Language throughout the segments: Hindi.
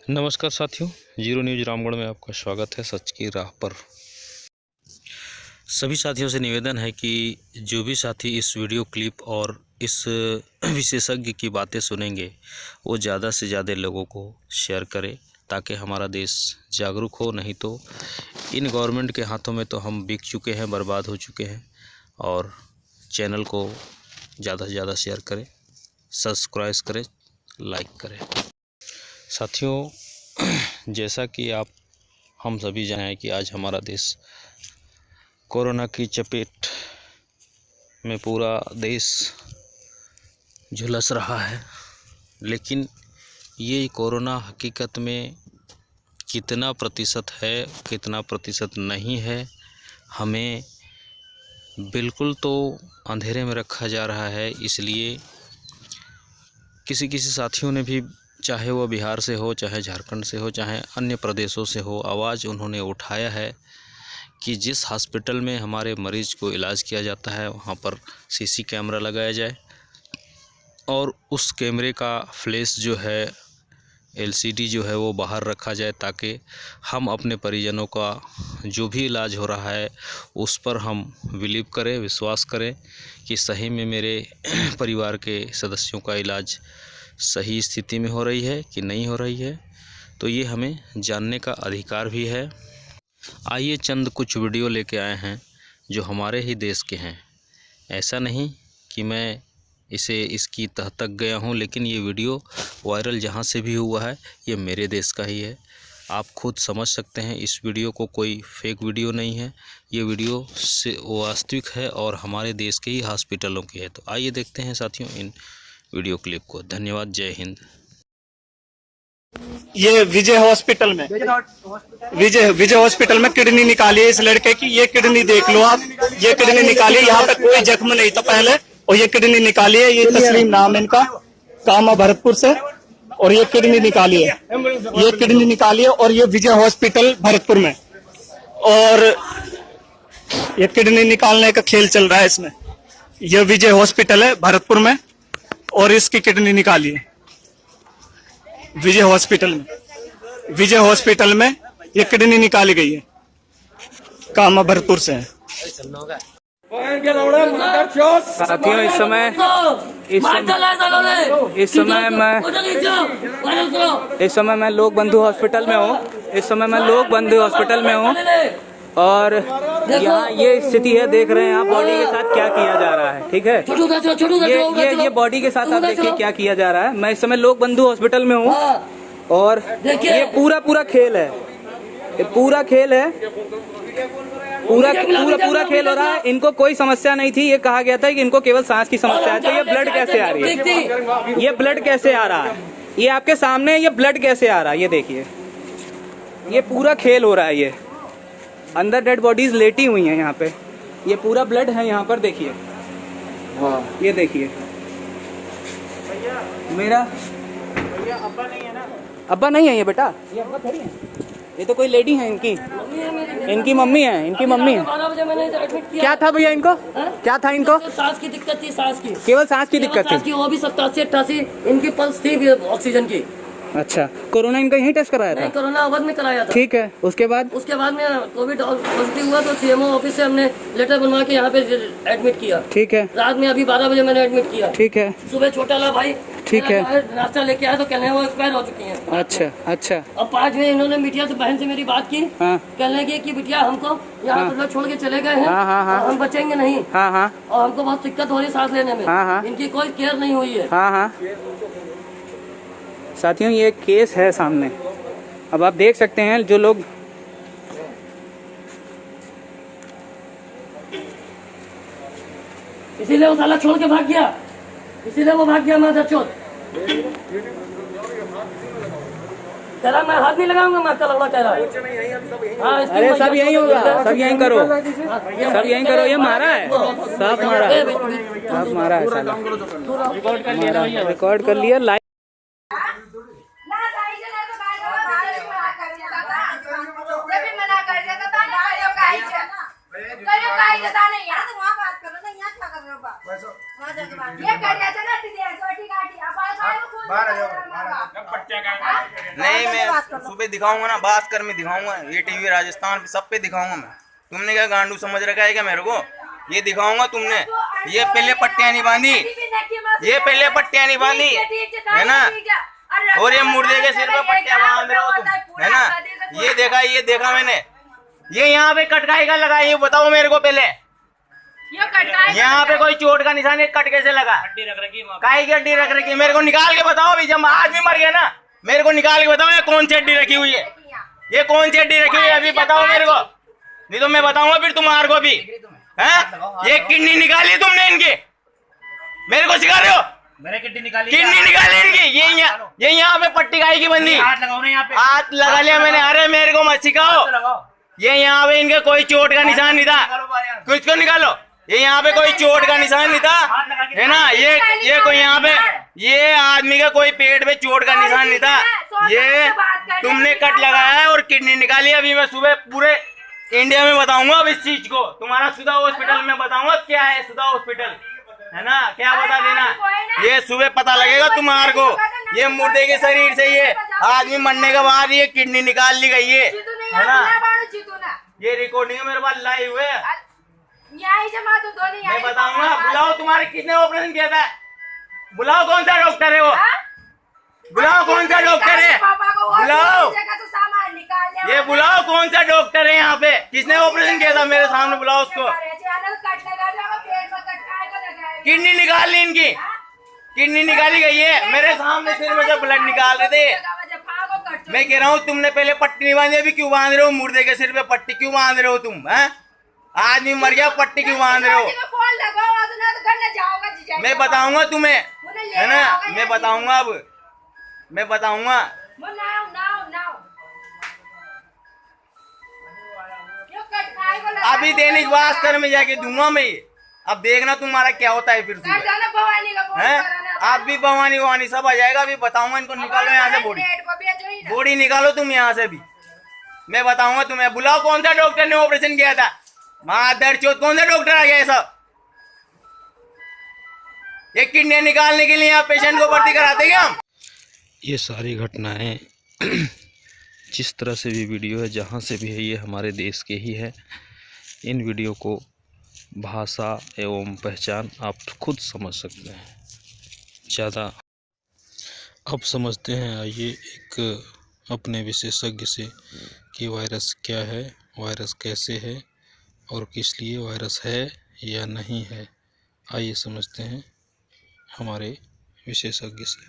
नमस्कार साथियों, जीरो न्यूज रामगढ़ में आपका स्वागत है। सच की राह पर सभी साथियों से निवेदन है कि जो भी साथी इस वीडियो क्लिप और इस विशेषज्ञ की बातें सुनेंगे वो ज़्यादा से ज़्यादा लोगों को शेयर करें ताकि हमारा देश जागरूक हो। नहीं तो इन गवर्नमेंट के हाथों में तो हम बिक चुके हैं, बर्बाद हो चुके हैं। और चैनल को ज़्यादा से ज़्यादा शेयर करें, सब्सक्राइब करें, लाइक करें। साथियों, जैसा कि हम सभी जानें कि आज हमारा देश कोरोना की चपेट में पूरा देश झुलस रहा है, लेकिन ये कोरोना हकीकत में कितना प्रतिशत है, कितना प्रतिशत नहीं है, हमें बिल्कुल तो अंधेरे में रखा जा रहा है। इसलिए किसी साथियों ने भी, चाहे वो बिहार से हो, चाहे झारखंड से हो, चाहे अन्य प्रदेशों से हो, आवाज़ उन्होंने उठाया है कि जिस हॉस्पिटल में हमारे मरीज़ को इलाज किया जाता है वहाँ पर सीसी कैमरा लगाया जाए और उस कैमरे का फ्लैश जो है, एलसीडी जो है वो बाहर रखा जाए ताकि हम अपने परिजनों का जो भी इलाज हो रहा है उस पर हम बिलीव करें, विश्वास करें कि सही में मेरे परिवार के सदस्यों का इलाज सही स्थिति में हो रही है कि नहीं हो रही है। तो ये हमें जानने का अधिकार भी है। आइए चंद कुछ वीडियो लेके आए हैं जो हमारे ही देश के हैं। ऐसा नहीं कि मैं इसकी तह तक गया हूँ, लेकिन ये वीडियो वायरल जहाँ से भी हुआ है ये मेरे देश का ही है। आप खुद समझ सकते हैं, इस वीडियो को कोई फेक वीडियो नहीं है, ये वीडियो से वास्तविक है और हमारे देश के ही हॉस्पिटलों की है। तो आइए देखते हैं साथियों इन वीडियो क्लिप को। धन्यवाद, जय हिंद। ये विजय हॉस्पिटल में किडनी निकाली है इस लड़के की। ये किडनी देख लो आप, ये किडनी निकाली है, यहाँ पे कोई जख्म नहीं था पहले, और ये किडनी निकाली है। ये तस्लीम नाम है इनका, कामा भरतपुर से, और ये किडनी निकाली है, ये किडनी निकाली है। और ये विजय हॉस्पिटल भरतपुर में, और ये किडनी निकालने का खेल चल रहा है इसमें। ये विजय हॉस्पिटल है भरतपुर में और इसकी किडनी निकाली है विजय हॉस्पिटल में ये किडनी निकाली गई है, कामा भरतपुर से है। साथियों, इस समय मैं लोक बंधु हॉस्पिटल में हूँ। और यहाँ ये स्थिति है, देख रहे हैं आप बॉडी के साथ क्या किया जा रहा है। ठीक है, ये बॉडी के साथ आप देखिए क्या किया जा रहा है। मैं इस समय लोक बंधु हॉस्पिटल में हूँ और ये पूरा खेल है, ये पूरा खेल है, पूरा खेल हो रहा है। इनको कोई समस्या नहीं थी, ये कहा गया था कि इनको केवल सांस की समस्या है। तो ये ब्लड कैसे आ रही है, ये ब्लड कैसे आ रहा है, ये आपके सामने ये ब्लड कैसे आ रहा है, ये देखिए, ये पूरा खेल हो रहा है। ये अंदर डेड बॉडीज लेटी हुई हैं यहाँ पे, ये पूरा ब्लड है यहाँ पर, देखिए, ये देखिए। मेरा अब्बा नहीं है ना, अब्बा नहीं है ये बेटा, ये अब्बा थोड़ी है, ये तो कोई लेडी है, इनकी मम्मी है। क्या था भैया इनको, क्या था इनको? सांस की दिक्कत थी, सांस की, केवल सांस की दिक्कत थी। वो भी 87-88 इनकी पल्स थी ऑक्सीजन की। अच्छा, कोरोना इनका यहीं टेस्ट कराया था? कोरोना अवध में कराया था। ठीक है, उसके बाद में कोविड पॉजिटिव हुआ तो सीएमओ ऑफिस से हमने लेटर बनवा के यहाँ पे एडमिट किया। ठीक है, रात में अभी 12 बजे मैंने एडमिट किया। ठीक है, सुबह छोटा ला भाई, ठीक है, नाश्ता लेके आया तो कहने वो एक्सपायर हो चुकी है। अच्छा। अब 5 बजे इन्होंने मीडिया से बहन से मेरी बात की, कहने लगे कि बिटिया हमको यहाँ तो लोग छोड़ के चले गए हैं, हम बचेंगे नहीं, और हमको बहुत दिक्कत हो रही है सांस लेने में, इनकी कोई केयर नहीं हुई है। साथियों, ये केस है सामने, अब आप देख सकते हैं जो लोग इसीलिए वो साला छोड़ के भाग गया, मादरचोद। कह रहा मैं हाथ नहीं लगाऊंगा, मैं आपका लौड़ा कह रहा है। अरे सब यही होगा, सब यही करो, ये मारा है, सब मारा है साला। रिकॉर्ड कर लिया, लाइव ये कर दिया चला ठीक है, छोटी गाड़ी अब आ जाओ, बाहर आ जाओ, पट्टियां नहीं, मैं सुबह दिखाऊंगा ना, भास्कर में दिखाऊंगा, ये टीवी राजस्थान पे सब पे दिखाऊंगा मैं। तुमने क्या गांडू समझ रखा है क्या मेरे को? ये दिखाऊंगा तुमने। ये पहले पट्टियां नहीं बांधी, ये पहले पट्टियां नहीं बांधी है ना, और ये मुर्दे के सिर पे पट्टियां बांध रहे हो तुम, है ना। ये देखा मैंने। ये यहाँ पे कटकाई का लगा, ये बताओ मेरे को पहले। यहाँ पे कोई चोट का निशान है, कट कैसे लगा? काई की हड्डी रख रखी? मेरे को निकाल के बताओ अभी, जब आदमी मर गया ना, मेरे को निकाल के बताओ ये कौन सी हड्डी रखी हुई है, ये कौन सी हड्डी रखी हुई है, अभी बताओ मेरे को, नहीं तो मैं बताऊंगा फिर तुम्हारे को भी। हैं? ये किडनी निकाली तुमने इनकी, मेरे को सिखा रहे हो? किडनी निकाली इनकी। ये यहाँ पे पट्टी गाई की बंदी, हाथ लगा लिया मैंने। अरे मेरे को मत सिखाओ। ये यहाँ पे इनके कोई चोट का निशान नहीं था, किसको निकालो? ये यहाँ पे कोई चोट का निशान नहीं था, है ना। ये कोई यहाँ पे, ये आदमी का कोई पेट पे चोट का निशान नहीं था, ये तुमने कट लगाया है और किडनी निकाली। अभी मैं सुबह पूरे इंडिया में बताऊंगा अब इस चीज को, तुम्हारा सुधा हॉस्पिटल में बताऊंगा क्या है सुधा हॉस्पिटल, है ना, क्या बता देना। ये सुबह पता लगेगा तुम्हारे को। ये मुर्दे के शरीर से ये आदमी मरने के बाद ये किडनी निकाल ली गई है ना। ये रिकॉर्डिंग मेरे पास लाइव है, मैं बताऊंगा। बुलाओ, तुम्हारे कितने ऑपरेशन किया था, बुलाओ कौन सा डॉक्टर है वो, बुलाओ कौन सा डॉक्टर है, बुलाओ, ये बुलाओ कौन सा डॉक्टर है यहाँ पे, किसने ऑपरेशन किया था, मेरे सामने बुलाओ उसको। किडनी निकाल ली इनकी, किडनी निकाली गई है, मेरे सामने सिर में से ब्लड निकाल रहे थे। मैं कह रहा हूँ तुमने पहले पट्टी नहीं बांधी, अभी क्यों बांध रहे हो? मुर्दे के सिर पे पट्टी क्यों बांध रहे हो तुम? हैं? आदमी मर गया, पट्टी क्यों बांध रहे हो? मैं बताऊंगा तुम्हें, है ना, मैं बताऊंगा, अब मैं बताऊंगा। अभी दैनिक भास्कर में जाके दूंगा मैं ये, अब देखना तुम्हारा क्या होता है फिर है। आप भी भवानी सब आ जाएगा, अभी बताऊंगा इनको। निकालो यहाँ से बॉडी निकालो तुम यहाँ से भी, मैं बताऊंगा तुम्हें। बुलाओ कौन सा डॉक्टर ने ऑपरेशन किया था, मादर चौथ कौन सा डॉक्टर आ गया सब? ये किडनी निकालने के लिए यहाँ पेशेंट को भर्ती कराते क्या हम? ये सारी घटनाएं जिस तरह से भी वीडियो है, जहाँ से भी है, ये हमारे देश के ही है। इन वीडियो को भाषा एवं पहचान आप खुद समझ सकते हैं। ज़्यादा अब समझते हैं, आइए एक अपने विशेषज्ञ से कि वायरस क्या है, वायरस कैसे है और किस लिए वायरस है या नहीं है। आइए समझते हैं हमारे विशेषज्ञ से,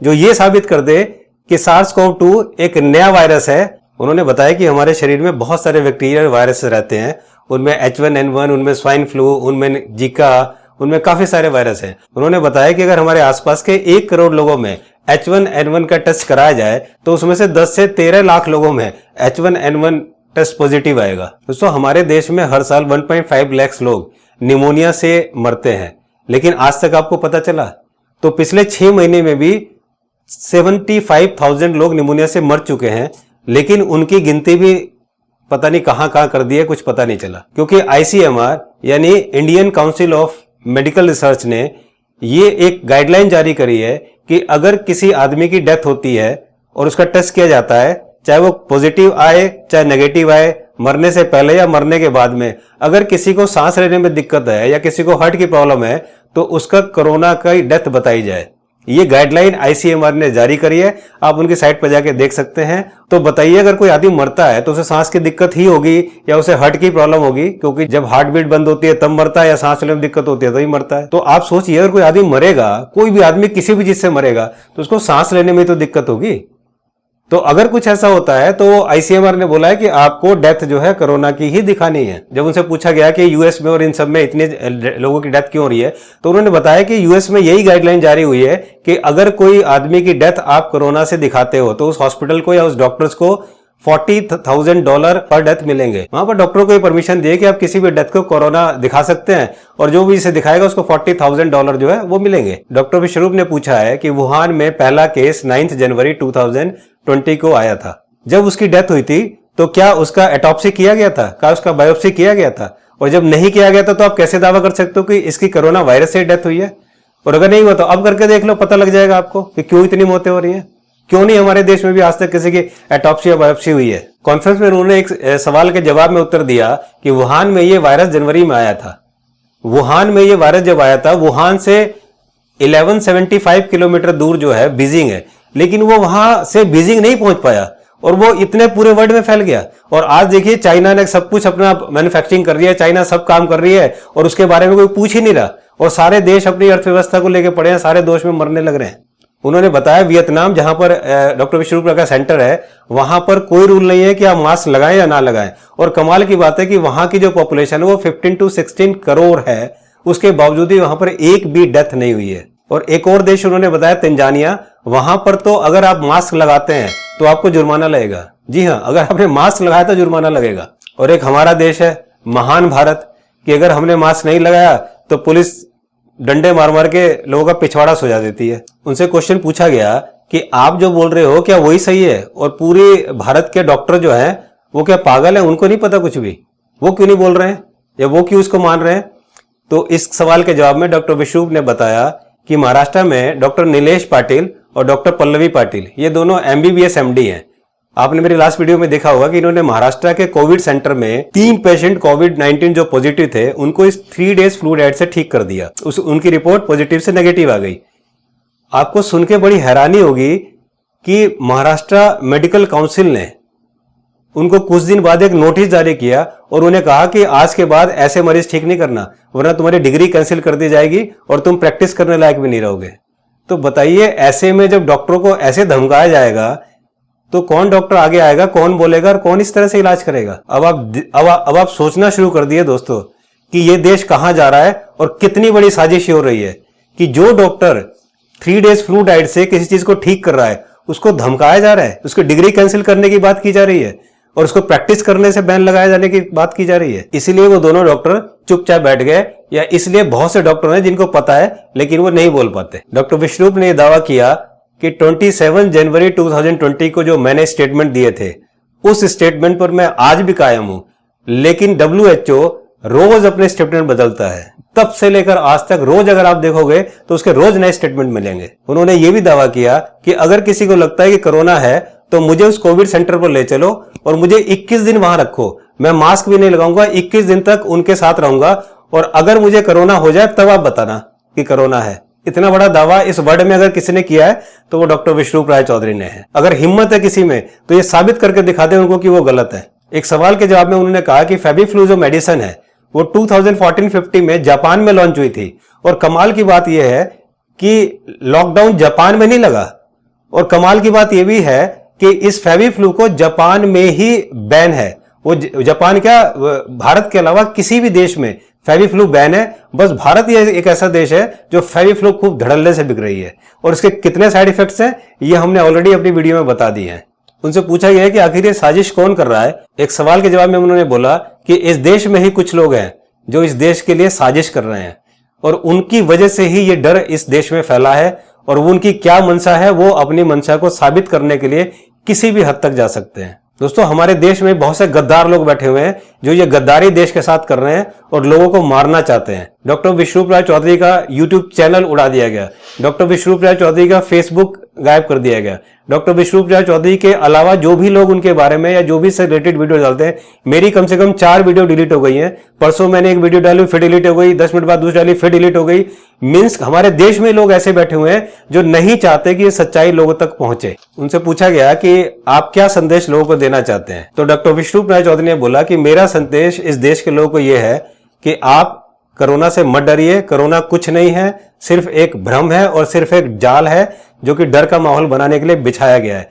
जो ये साबित कर दे कि SARS-CoV-2 एक नया वायरस है। उन्होंने बताया कि हमारे शरीर में बहुत सारे बैक्टीरियल वायरस रहते हैं, उनमें H1N1, उनमें स्वाइन फ्लू, उनमें जीका, उनमें काफी सारे वायरस हैं। उन्होंने बताया कि अगर हमारे आसपास के 1 करोड़ लोगों में H1N1 का टेस्ट कराया जाए तो उसमें से 10 से 13 लाख लोगों में H1N1 टेस्ट पॉजिटिव आएगा। दोस्तों, हमारे देश में हर साल 1.5 लाख लोग निमोनिया से मरते हैं, लेकिन आज तक आपको पता चला तो पिछले 6 महीने में भी 75,000 लोग निमोनिया से मर चुके हैं, लेकिन उनकी गिनती भी पता नहीं कहां कर दी है, कुछ पता नहीं चला। क्योंकि ICMR यानी Indian council of medical research ने ये एक गाइडलाइन जारी करी है कि अगर किसी आदमी की डेथ होती है और उसका टेस्ट किया जाता है, चाहे वो पॉजिटिव आए चाहे नेगेटिव आए, मरने से पहले या मरने के बाद में, अगर किसी को सांस लेने में दिक्कत है या किसी को हार्ट की प्रॉब्लम है तो उसका कोरोना का डेथ बताई जाए। ये गाइडलाइन ICMR ने जारी करी है, आप उनकी साइट पर जाके देख सकते हैं। तो बताइए, अगर कोई आदमी मरता है तो उसे सांस की दिक्कत ही होगी या उसे हार्ट की प्रॉब्लम होगी? क्योंकि जब हार्ट बीट बंद होती है तब मरता है, या सांस लेने में दिक्कत होती है तभी मरता है। तो आप सोचिए, अगर कोई आदमी मरेगा, कोई भी आदमी किसी भी चीज से मरेगा, तो उसको सांस लेने में तो दिक्कत होगी। तो अगर कुछ ऐसा होता है तो ICMR ने बोला है कि आपको डेथ जो है कोरोना की ही दिखानी है। जब उनसे पूछा गया कि US में और इन सब में इतने लोगों की डेथ क्यों हो रही है, तो उन्होंने बताया कि US में यही गाइडलाइन जारी हुई है कि अगर कोई आदमी की डेथ आप कोरोना से दिखाते हो तो उस हॉस्पिटल को या उस डॉक्टर्स को $40,000 पर डेथ मिलेंगे। वहां पर डॉक्टरों को ये परमिशन दिए कि आप किसी भी डेथ को कोरोना दिखा सकते हैं और जो भी इसे दिखाएगा उसको $40,000 जो है वो मिलेंगे। डॉक्टर विश्वरूप ने पूछा है कि वुहान में पहला केस 9 जनवरी 2020 को आया था। जब उसकी डेथ हुई थी तो क्या उसका एटॉप्सी किया गया था, क्या उसका बायोप्सी किया गया था? और जब नहीं किया गया था तो आप कैसे दावा कर सकते हो कि इसकी कोरोना वायरस से डेथ हुई है? और अगर नहीं हुआ तो अब करके देख लो, पता लग जाएगा आपको कि क्यों इतनी मौतें हो रही हैं। क्यों नहीं हमारे देश में भी आज तक किसी की ऑटोप्सी या बायोप्सी हुई है? कॉन्फ्रेंस में उन्होंने एक सवाल के जवाब में उत्तर दिया कि वुहान में ये वायरस जनवरी में आया था। वुहान में ये वायरस जब आया था, वुहान से 1175 किलोमीटर दूर जो है बीजिंग है, लेकिन वो वहां से बीजिंग नहीं पहुंच पाया और वो इतने पूरे वर्ल्ड में फैल गया। और आज देखिए चाइना ने सब कुछ अपना मैन्युफैक्चरिंग कर रही है, चाइना सब काम कर रही है और उसके बारे में कोई पूछ ही नहीं रहा, और सारे देश अपनी अर्थव्यवस्था को लेकर पड़े हैं, सारे देश में मरने लग रहे हैं। उन्होंने बताया वियतनाम, जहां पर डॉक्टर विश्वरूप का सेंटर है, वहां पर कोई रूल नहीं है कि आप मास्क लगाएं या ना लगाएं। और कमाल की बात है कि वहां की जो पॉपुलेशन है वो 15 to 16 करोड़ है, उसके बावजूद भी वहां पर एक भी डेथ नहीं हुई है। और एक और देश उन्होंने बताया तंजानिया, वहां पर तो अगर आप मास्क लगाते हैं तो आपको जुर्माना लगेगा। जी हाँ, अगर आपने मास्क लगाया तो जुर्माना लगेगा। और एक हमारा देश है महान भारत, कि अगर हमने मास्क नहीं लगाया तो पुलिस डंडे मार मार के लोगों का पिछवाड़ा सुझा देती है। उनसे क्वेश्चन पूछा गया कि आप जो बोल रहे हो क्या वही सही है, और पूरे भारत के डॉक्टर जो हैं वो क्या पागल है, उनको नहीं पता कुछ भी, वो क्यों नहीं बोल रहे हैं या वो क्यों इसको मान रहे हैं? तो इस सवाल के जवाब में डॉक्टर विश्वरूप ने बताया कि महाराष्ट्र में डॉक्टर नीलेश पाटिल और डॉक्टर पल्लवी पाटिल, ये दोनों MBBS MD हैं। आपने मेरी लास्ट वीडियो में देखा होगा कि इन्होंने महाराष्ट्र के कोविड सेंटर में 3 पेशेंट कोविड-19 जो पॉजिटिव थे उनको इस 3 डेज फ्लू डाइट से ठीक कर दिया। उनकी रिपोर्ट पॉजिटिव से नेगेटिव आ गई। आपको सुन के बड़ी हैरानी होगी कि महाराष्ट्र मेडिकल काउंसिल ने उनको कुछ दिन बाद एक नोटिस जारी किया और उन्हें कहा कि आज के बाद ऐसे मरीज ठीक नहीं करना, वरना तुम्हारी डिग्री कैंसिल कर दी जाएगी और तुम प्रैक्टिस करने लायक भी नहीं रहोगे। तो बताइए, ऐसे में जब डॉक्टरों को ऐसे धमकाया जाएगा तो कौन डॉक्टर आगे आएगा, कौन बोलेगा और कौन इस तरह से इलाज करेगा? अब आप सोचना शुरू कर दिए दोस्तों कि ये देश कहां जा रहा है और कितनी बड़ी साजिश हो रही है कि जो डॉक्टर 3 डेज फ्लू डाइट से किसी चीज को ठीक कर रहा है उसको धमकाया जा रहा है, उसकी डिग्री कैंसिल करने की बात की जा रही है और उसको प्रैक्टिस करने से बैन लगाए जाने की बात की जा रही है। इसीलिए वो दोनों डॉक्टर चुपचाप बैठ गए, या इसलिए बहुत से डॉक्टर हैं जिनको पता है लेकिन वो नहीं बोल पाते। डॉक्टर विश्वरूप ने यह दावा किया कि 27 जनवरी 2020 को जो मैंने स्टेटमेंट दिए थे उस स्टेटमेंट पर मैं आज भी कायम हूं, लेकिन WHO रोज अपने स्टेटमेंट बदलता है। तब से लेकर आज तक रोज अगर आप देखोगे तो उसके रोज नए स्टेटमेंट मिलेंगे। उन्होंने यह भी दावा किया कि अगर किसी को लगता है कि कोरोना है तो मुझे उस कोविड सेंटर पर ले चलो और मुझे 21 दिन वहां रखो, मैं मास्क भी नहीं लगाऊंगा, 21 दिन तक उनके साथ रहूंगा और अगर मुझे कोरोना हो जाए तब आप बताना कि कोरोना है। इतना बड़ा दावा इस वर्ड में अगर किसी ने किया है तो वो डॉक्टर विश्वरूप राय चौधरी ने है। अगर हिम्मत है किसी में तो ये साबित करके दिखा दे उनको कि वो गलत है। एक सवाल के जवाब में उन्होंने कहा कि फेबिफ्लू जो मेडिसिन है वो 2014-15 में जापान में लॉन्च हुई थी, और कमाल की बात यह है कि लॉकडाउन जापान में नहीं लगा, और कमाल की बात यह भी है कि इस फेबिफ्लू को जापान में ही बैन है। वो जापान क्या, भारत के अलावा किसी भी देश में फेबिफ्लू बैन है। बस भारत ही एक ऐसा देश है जो फेबिफ्लू खूब धड़ल्ले से बिक रही है, और इसके कितने साइड इफेक्ट्स हैं ये हमने ऑलरेडी अपनी वीडियो में बता दिए हैं। उनसे पूछा गया है कि आखिर ये साजिश कौन कर रहा है। एक सवाल के जवाब में उन्होंने बोला कि इस देश में ही कुछ लोग हैं जो इस देश के लिए साजिश कर रहे हैं, और उनकी वजह से ही ये डर इस देश में फैला है, और वो उनकी क्या मंशा है वो अपनी मंशा को साबित करने के लिए किसी भी हद तक जा सकते हैं। दोस्तों, हमारे देश में बहुत से गद्दार लोग बैठे हुए हैं जो ये गद्दारी देश के साथ कर रहे हैं और लोगों को मारना चाहते हैं। डॉक्टर विश्वरूप राय चौधरी का यूट्यूब चैनल उड़ा दिया गया, डॉक्टर विश्वरूप राय चौधरी का फेसबुक गायब कर दिया गया। डॉक्टर विश्वरूप राय चौधरी के अलावा जो भी लोग उनके बारे में या जो भी से रिलेटेड वीडियो डालते हैं, मेरी कम से कम 4 वीडियो डिलीट हो गई हैं। परसों मैंने एक वीडियो डाली फिर डिलीट हो गई, 10 मिनट बाद दूसरी डाली फिर डिलीट हो गई। मीन्स हमारे देश में लोग ऐसे बैठे हुए हैं जो नहीं चाहते कि ये सच्चाई लोगों तक पहुंचे। उनसे पूछा गया कि आप क्या संदेश लोगों को देना चाहते हैं, तो डॉक्टर विश्वरूप राय चौधरी ने बोला कि मेरा संदेश इस देश के लोगों को यह है कि आप कोरोना से मत डरिए, कोरोना कुछ नहीं है, सिर्फ एक भ्रम है और सिर्फ एक जाल है जो कि डर का माहौल बनाने के लिए बिछाया गया है।